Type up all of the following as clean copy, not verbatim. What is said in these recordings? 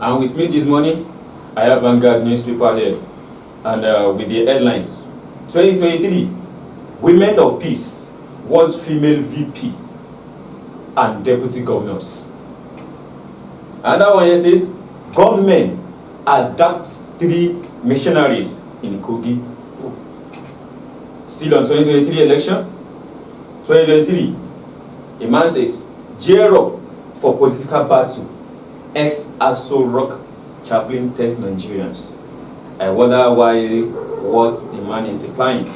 And with me this morning, I have Vanguard newspaper here, and with the headlines: 2023, Women of Peace was female VP and deputy governors. Another one here says, gunmen adapt 3 missionaries in Kogi. Still on 2023 election, 2023, a man says, gear up for political battle. Ex-Aso Rock chaplain tells Nigerians. I wonder what the man is implying.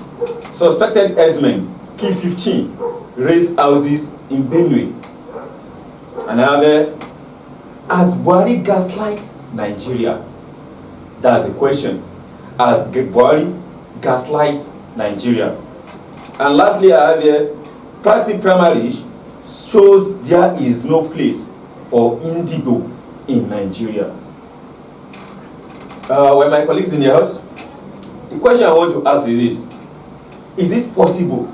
Suspected herdsmen kill 15, raise houses in Benue. Another, as Buhari gaslights Nigeria? That's a question. As Buhari gaslights Nigeria? And lastly, I have here, party primary shows there is no place for indigo in Nigeria. When my colleagues in the house, the question I want to ask is this: is it possible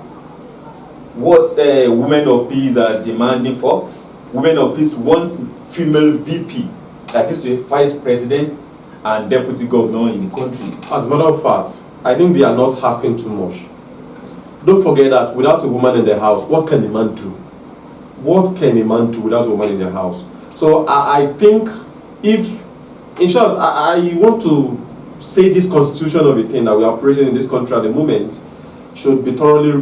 what women of peace are demanding for? Women of peace wants female VP, that is to be vice president and deputy governor in the country. As a matter of fact, I think they are not asking too much. Don't forget that without a woman in the house, what can a man do? What can a man do without a woman in the house? So I think if, in short, I want to say this constitution of a thing that we are operating in this country at the moment should be thoroughly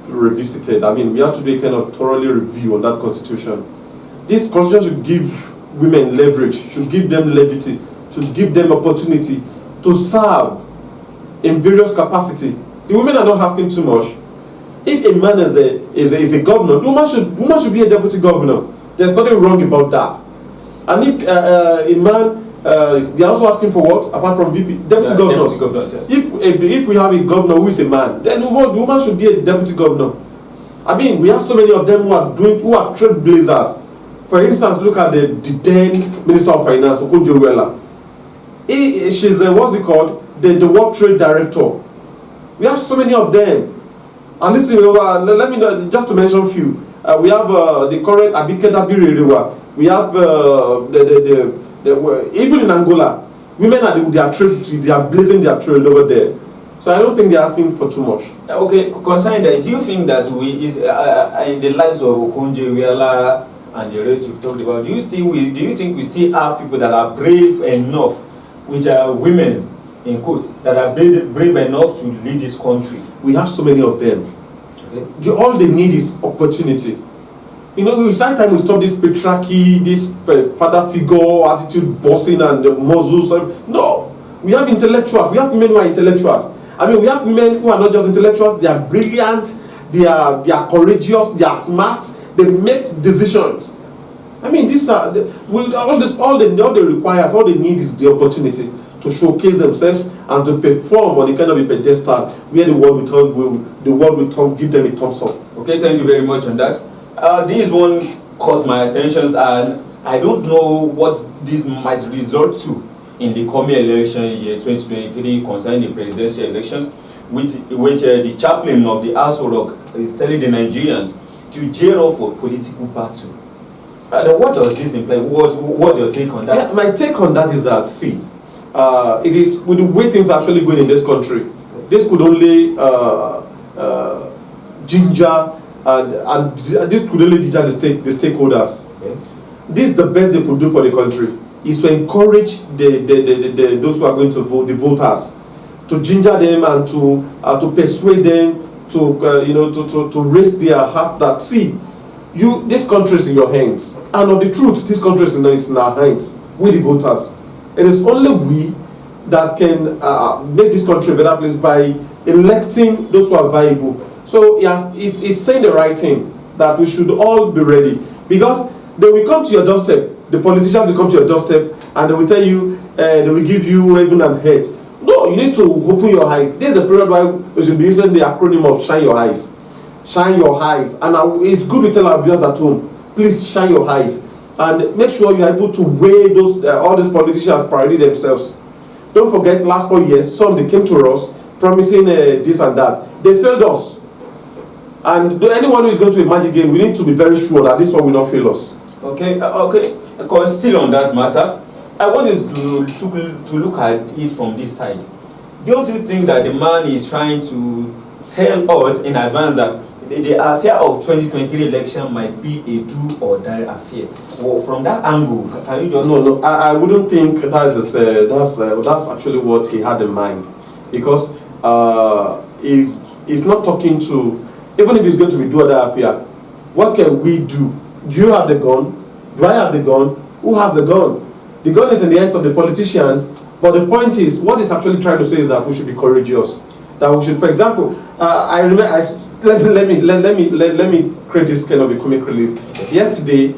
revisited. I mean, we have to do a kind of thoroughly review on that constitution. This constitution should give women leverage, should give them levity, should give them opportunity to serve in various capacity. The women are not asking too much. If a man is a governor, the woman should be a deputy governor. There's nothing wrong about that. And if a man, they're also asking for what? Apart from VP, deputy governors. Deputy governors, yes. If we have a governor who is a man, then the woman should be a deputy governor. I mean, we have so many of them who are trailblazers. For instance, look at the then Minister of Finance, Okonjo-Iweala. She's what's it called? The World Trade Director. We have so many of them. And listen, let me know, just to mention a few. We have the current Abike Dabiri. We have even in Angola, women they are blazing their trail over there. So I don't think they're asking for too much. Okay, concerning that, do you think that in the lives of Okonjo-Iweala and the rest you've talked about, do you think we still have people that are brave enough, which are women in quotes, that are brave enough to lead this country? We have so many of them. Okay. All they need is opportunity. You know, sometimes we stop this patriarchy, this father figure attitude, bossing and muscles. No, we have intellectuals. We have women who are intellectuals. I mean, we have women who are not just intellectuals. They are brilliant. They are courageous. They are smart. They make decisions. I mean, all they require, all they need is the opportunity to showcase themselves and to perform on the kind of a pedestal where the world will give them a thumbs up. Okay, thank you very much on that. This one caught my attention, and I don't know what this might result to in the coming election year 2023 concerning the presidential elections, which the chaplain of the Aso Rock is telling the Nigerians to gear up for political battle. What does this imply? What's your take on that? Yeah, my take on that is that, see, it is with the way things are actually going in this country, this could only ginger and this could only ginger the stakeholders. Okay. This is the best they could do for the country, is to encourage those who are going to vote, the voters, to ginger them and to persuade them to raise their heart that, see, this country is in your hands, and of the truth, this country is in our hands, we the voters. It is only we that can make this country a better place by electing those who are viable. So he's saying the right thing, that we should all be ready, because they will come to your doorstep. The politicians will come to your doorstep and they will tell you, they will give you heaven and hate. No, you need to open your eyes. This is the period why we should be using the acronym of shine your eyes. Shine your eyes. And it's good to tell our viewers at home, please shine your eyes and make sure you are able to weigh those all these politicians parody themselves. Don't forget, last 4 years, some they came to us promising this and that. They failed us. And anyone who is going to imagine again, we need to be very sure that this one will not fail us. Okay, okay. Still on that matter, I want you to look at it from this side. Don't you think that the man is trying to tell us in advance that the affair of 2023 election might be a do or die affair? Well, from that angle, can you just... No, I wouldn't think that's actually what he had in mind, because he's not talking to, even if it's going to be do or die affair, what can we do? Do you have the gun? Do I have the gun? Who has the gun? The gun is in the hands of the politicians, but the point is, what he's actually trying to say is that we should be courageous. That we should, for example, let me create this kind of a comic relief. Yesterday,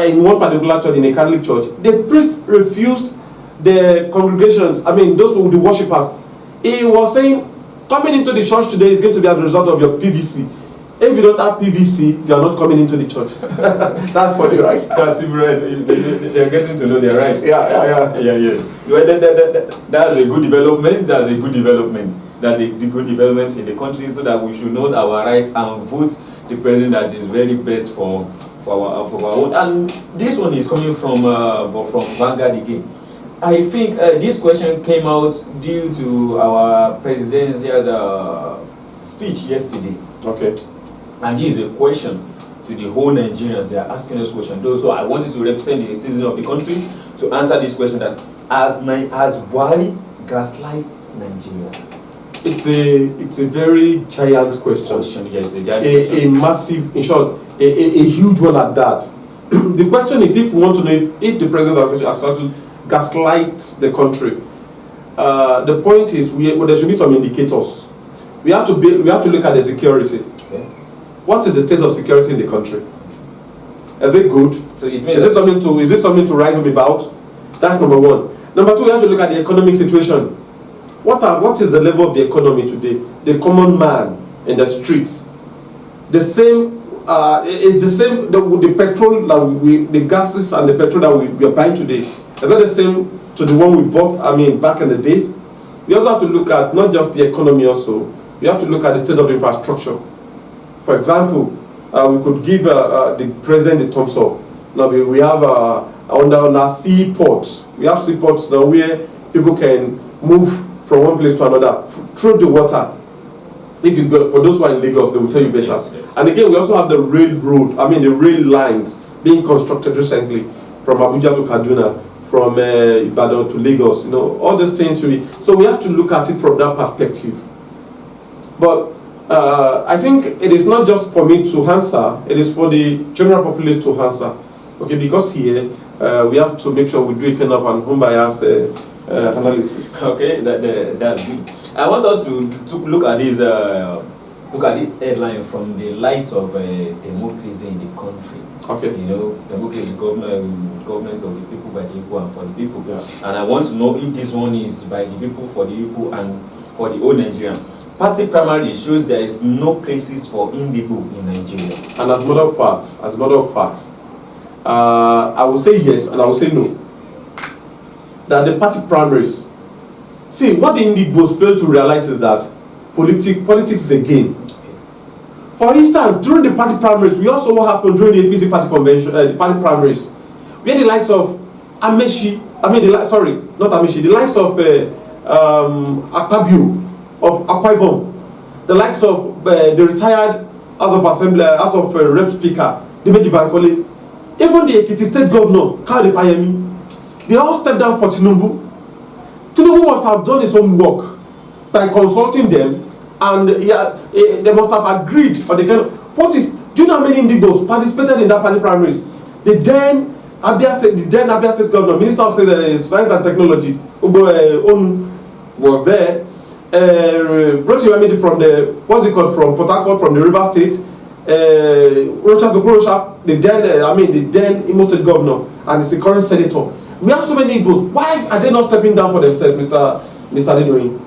in one particular church, in a Catholic church, the priest refused the congregations, those who the worshippers. He was saying, coming into the church today is going to be as a result of your PVC. If you don't have PVC, you are not coming into the church. That's funny, right? That's right. They're getting to know their rights. Yeah. Yes. That's a good development. That's a good development. That's a good development in the country, so that we should know our rights and vote the president that is very best for our own. And this one is coming from Vanguard again. I think this question came out due to our presidential speech yesterday. Okay. And this is a question to the whole Nigerians. They are asking this question. So I wanted to represent the citizens of the country to answer this question: that as Buhari gaslights Nigeria. It's a very giant question. Yes, a giant question. A massive, in short, a huge one at that. The question is, if we want to know if the president actually gaslights the country, the point is there should be some indicators. We have to look at the security. Okay. What is the state of security in the country? Is it good? So it means is it something to write home about? That's number one. Number two, we have to look at the economic situation. What is the level of the economy today? The common man in the streets. The same is the same. The petrol that the gases and the petrol that we are buying today. Is that the same to the one we bought? Back in the days. We also have to look at not just the economy. Also, we have to look at the state of infrastructure. For example, we could give the president the thumbs up. Now we have on our seaports. We have seaports now where people can move from one place to another through the water. If you go, for those who are in Lagos, they will tell you better. Yes. And again, we also have the railroad. The rail lines being constructed recently from Abuja to Kaduna, from Ibadan to Lagos. All these things should be. So we have to look at it from that perspective. But I think it is not just for me to answer, it is for the general populace to answer. Okay, because here we have to make sure we do a kind of an unbiased analysis. Okay, that's good. I want us to look at this headline from the light of democracy in the country. Okay. Democracy, government of the people, by the people, and for the people. Yeah. And I want to know if this one is by the people, for the people, and for the whole Nigerian. Party primary shows there is no places for indigo in Nigeria. And as a matter of fact, I will say yes and I will say no. That the party primaries, see, what the indigos fail to realize is that politics is a game. For instance, during the party primaries, we also what happened during the APC party convention, the party primaries, we had the likes of Amechi, the likes of Akpabio of Akwa Ibom, the likes of the retired House of Assembly, House of Rep Speaker, Dimeji Bankole, even the Ekiti State Governor, Kade Fayemi, they all stepped down for Tinubu. Tinubu must have done his own work by consulting them, and they must have agreed on the kind of, do you know how many indigos participated in that party primaries? The then Abia State Governor, Minister of Science and Technology, Onu, was there. Brochi from from Port Harcourt, from the River State, Rocha, the then Imo State Governor, and the current Senator. We have so many Igbos. Why are they not stepping down for themselves, Mr. Adedoyin?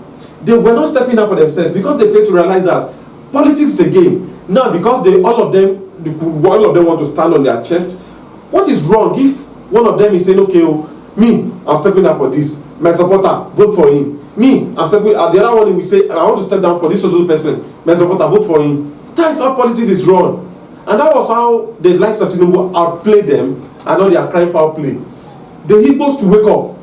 They were not stepping down for themselves because they failed to realize that politics is a game. Now, because all of them want to stand on their chest. What is wrong if one of them is saying, okay, me, I'm stepping down for this. My supporter, vote for him. Me, I'm stepping. The other one will say, I want to step down for this social person. My supporter, vote for him. That is how politics is run. And that was how the likes of Tinubu outplayed them, and now they are crying foul play. the Igbos to wake up,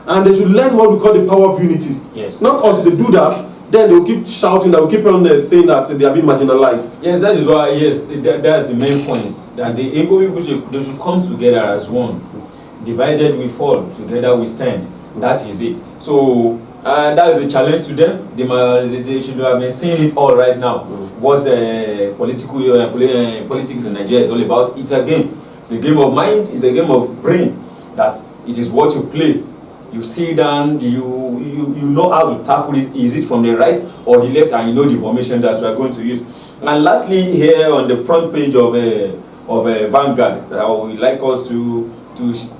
and they should learn what we call the power of unity. Yes. Not until they do that, then they will keep shouting, they will keep on saying that they are being marginalized. Yes, that is why, yes, that's the main point. That the Igbo people they should come together as one. Divided we fall, together we stand. That is it. So that is a challenge to them. They should have been seeing it all right now. What politics in Nigeria is all about. It's a game. It's a game of mind. It's a game of brain. That it is what you play. You sit down. You know how to tackle it. Is it from the right or the left, and you know the formation that you are going to use. And lastly, here on the front page of Vanguard, I would like us to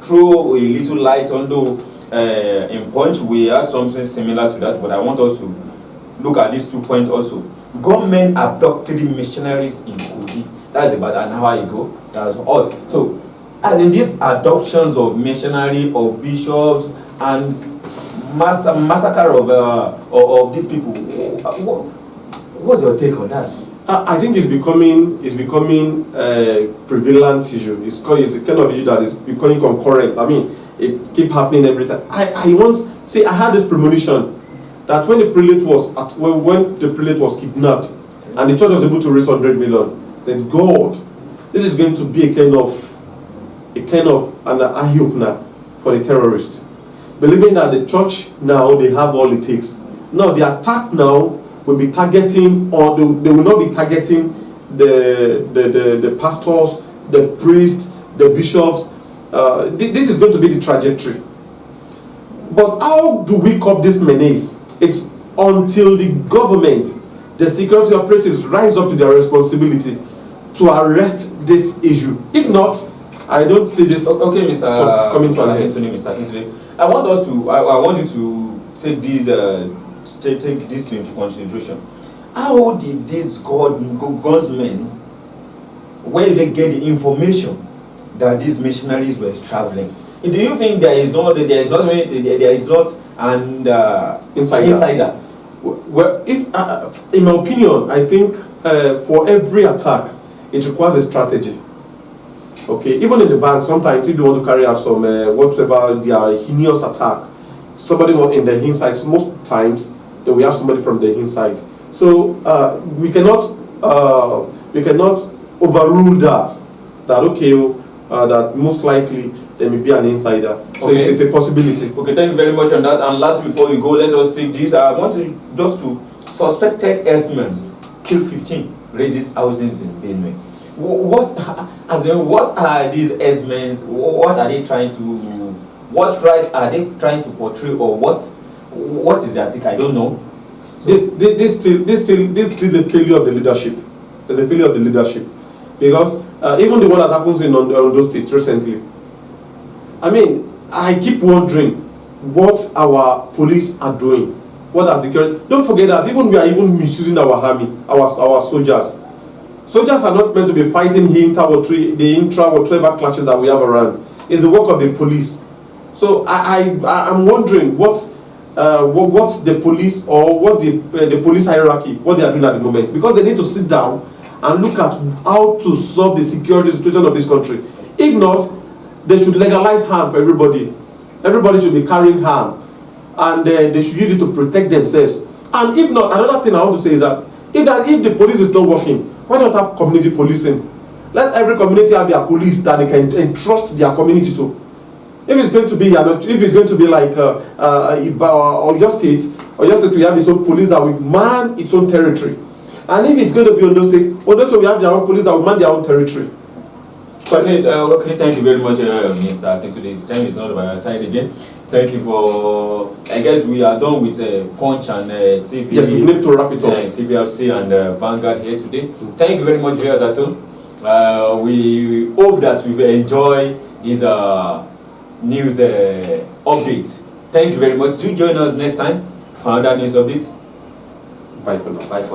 throw a little light on though. In Punch, we have something similar to that, but I want us to look at these 2 points also. Government abducted missionaries in Kogi. That's about an hour ago. That was hot. So, as in these adoptions of missionaries, of bishops, and massacre of these people, what's your take on that? I think it's becoming a prevalent issue. It's a kind of issue that is becoming concurrent. I mean, it keeps happening every time. I once say I had this premonition that when the prelate was kidnapped and the church was able to raise 100 million, I said, God, this is going to be a kind of an eye-opener for the terrorists. Believing that the church now, they have all it takes. Now the attack now will be targeting, or they will not be targeting the pastors, the priests, the bishops. This is going to be the trajectory. But how do we curb this menace? It's until the government, the security operatives rise up to their responsibility to arrest this issue. If not, I don't see this coming to an end. Mr. Kinsley, I want you to take these take this into consideration. How did these gunsmen, where did they get the information that these missionaries were traveling? Do you think there is not an insider? Well, if in my opinion, I think for every attack, it requires a strategy. Okay, even in the bank, sometimes if you want to carry out some whatever their heinous attack, somebody not in the inside. Most times, they will have somebody from the inside. So we cannot overrule that. That okay, that most likely there may be an insider. So okay. It's a possibility. Okay, thank you very much on that. And last, before we go, let's just take this. I want to suspected herdsmen kill 15, raises thousands in Benue. What are these herdsmen? What are they trying to? What rights are they trying to portray, or what is their take? I don't know. So this still the failure of the leadership. There's a failure of the leadership, because even the one that happens in Ondo State recently. I mean, I keep wondering what our police are doing. What are security? Don't forget that even we are even misusing our army, our soldiers. Soldiers are not meant to be fighting the intra or tribal clashes that we have around. It's the work of the police. So I'm wondering what the police, or what the police hierarchy, what they are doing at the moment, because they need to sit down and look at how to solve the security situation of this country. If not, they should legalize harm for everybody. Everybody should be carrying harm, and they should use it to protect themselves. And if not, another thing I want to say is that if the police is not working, why not have community policing? Let every community have their police that they can entrust their community to. If it's going to be like your state will have its own police that will man its own territory. And if it's going to be Ondo State will have their own police that will man their own territory. Okay, thank you very much, Mr. Akintunde. The time is not by our side again. Thank you for. I guess we are done with Punch and TV. Yes, we need to wrap it up. TVRC and Vanguard here today. Thank you very much, viewers at home. We hope that we've enjoyed these news updates. Thank you very much. Do join us next time for another news update. Bye for now. Bye for